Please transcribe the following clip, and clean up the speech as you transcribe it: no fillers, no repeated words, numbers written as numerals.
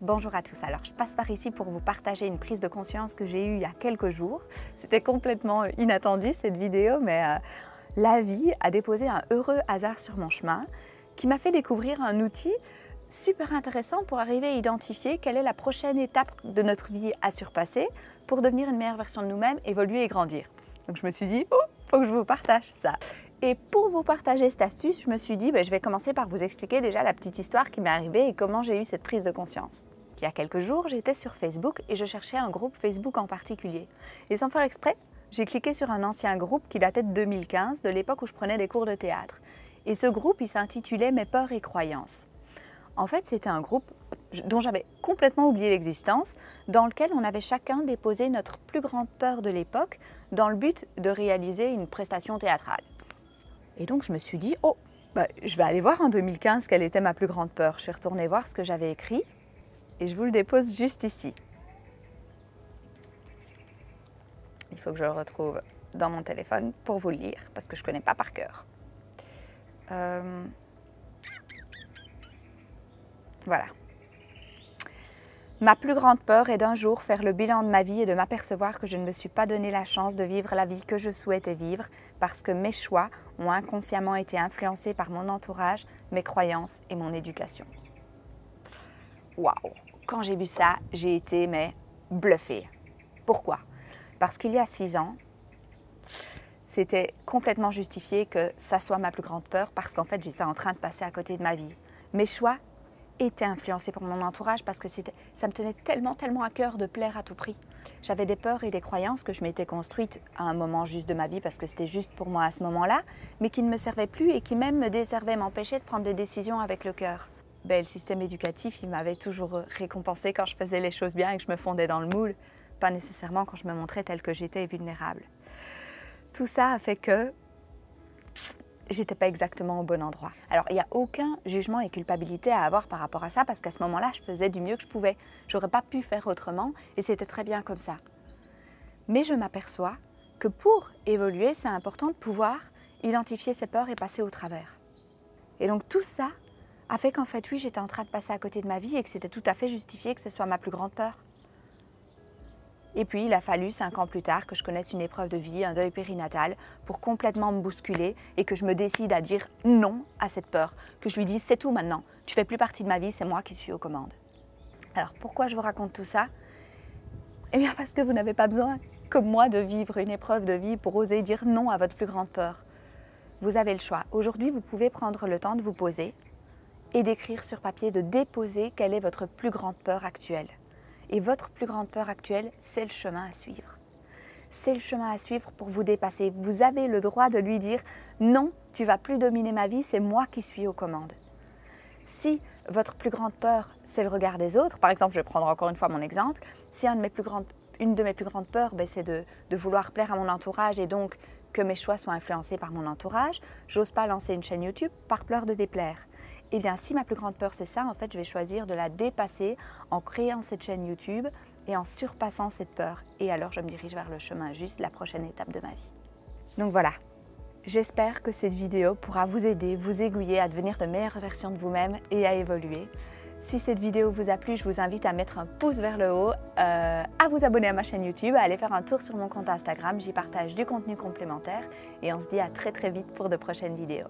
Bonjour à tous, alors je passe par ici pour vous partager une prise de conscience que j'ai eue il y a quelques jours. C'était complètement inattendu cette vidéo, mais la vie a déposé un heureux hasard sur mon chemin qui m'a fait découvrir un outil super intéressant pour arriver à identifier quelle est la prochaine étape de notre vie à surpasser pour devenir une meilleure version de nous-mêmes, évoluer et grandir. Donc je me suis dit, oh, faut que je vous partage ça. Et pour vous partager cette astuce, je me suis dit, je vais commencer par vous expliquer déjà la petite histoire qui m'est arrivée et comment j'ai eu cette prise de conscience. Il y a quelques jours, j'étais sur Facebook et je cherchais un groupe Facebook en particulier. Et sans faire exprès, j'ai cliqué sur un ancien groupe qui datait de 2015, de l'époque où je prenais des cours de théâtre. Et ce groupe, il s'intitulait « Mes peurs et croyances ». En fait, c'était un groupe dont j'avais complètement oublié l'existence, dans lequel on avait chacun déposé notre plus grande peur de l'époque dans le but de réaliser une prestation théâtrale. Et donc je me suis dit, je vais aller voir en 2015 quelle était ma plus grande peur. Je suis retournée voir ce que j'avais écrit et je vous le dépose juste ici. Il faut que je le retrouve dans mon téléphone pour vous le lire, parce que je ne connais pas par cœur. Voilà. Ma plus grande peur est d'un jour faire le bilan de ma vie et de m'apercevoir que je ne me suis pas donné la chance de vivre la vie que je souhaitais vivre parce que mes choix ont inconsciemment été influencés par mon entourage, mes croyances et mon éducation. Waouh! Quand j'ai vu ça, j'ai été bluffée. Pourquoi? Parce qu'il y a 6 ans, c'était complètement justifié que ça soit ma plus grande peur parce qu'en fait, j'étais en train de passer à côté de ma vie. Mes choix étaient influencés par mon entourage parce que ça me tenait tellement à cœur de plaire à tout prix. J'avais des peurs et des croyances que je m'étais construites à un moment juste de ma vie parce que c'était juste pour moi à ce moment-là, mais qui ne me servaient plus et qui même me desservaient, m'empêchaient de prendre des décisions avec le cœur. Le système éducatif, il m'avait toujours récompensé quand je faisais les choses bien et que je me fondais dans le moule, pas nécessairement quand je me montrais telle que j'étais et vulnérable. Tout ça a fait que j'étais pas exactement au bon endroit. Alors, il n'y a aucun jugement et culpabilité à avoir par rapport à ça parce qu'à ce moment-là, je faisais du mieux que je pouvais. J'aurais pas pu faire autrement et c'était très bien comme ça. Mais je m'aperçois que pour évoluer, c'est important de pouvoir identifier ses peurs et passer au travers. Et donc tout ça a fait qu'en fait, oui, j'étais en train de passer à côté de ma vie et que c'était tout à fait justifié que ce soit ma plus grande peur. Et puis, il a fallu 5 ans plus tard que je connaisse une épreuve de vie, un deuil périnatal, pour complètement me bousculer et que je me décide à dire non à cette peur. Que je lui dise, c'est tout maintenant, tu fais plus partie de ma vie, c'est moi qui suis aux commandes. Alors, pourquoi je vous raconte tout ça? Eh bien, parce que vous n'avez pas besoin, comme moi, de vivre une épreuve de vie pour oser dire non à votre plus grande peur. Vous avez le choix. Aujourd'hui, vous pouvez prendre le temps de vous poser et d'écrire sur papier, de déposer quelle est votre plus grande peur actuelle. Et votre plus grande peur actuelle, c'est le chemin à suivre. C'est le chemin à suivre pour vous dépasser. Vous avez le droit de lui dire « Non, tu ne vas plus dominer ma vie, c'est moi qui suis aux commandes ». Si votre plus grande peur, c'est le regard des autres, par exemple, je vais prendre encore une fois mon exemple, si une de mes plus grandes peurs, c'est de vouloir plaire à mon entourage et donc que mes choix soient influencés par mon entourage, j'ose pas lancer une chaîne YouTube par peur de déplaire. Eh bien, si ma plus grande peur c'est ça, en fait, je vais choisir de la dépasser en créant cette chaîne YouTube et en surpassant cette peur. Et alors, je me dirige vers le chemin juste, la prochaine étape de ma vie. Donc voilà, j'espère que cette vidéo pourra vous aider, vous aiguiller à devenir de meilleures versions de vous-même et à évoluer. Si cette vidéo vous a plu, je vous invite à mettre un pouce vers le haut, à vous abonner à ma chaîne YouTube, à aller faire un tour sur mon compte Instagram, j'y partage du contenu complémentaire et on se dit à très vite pour de prochaines vidéos.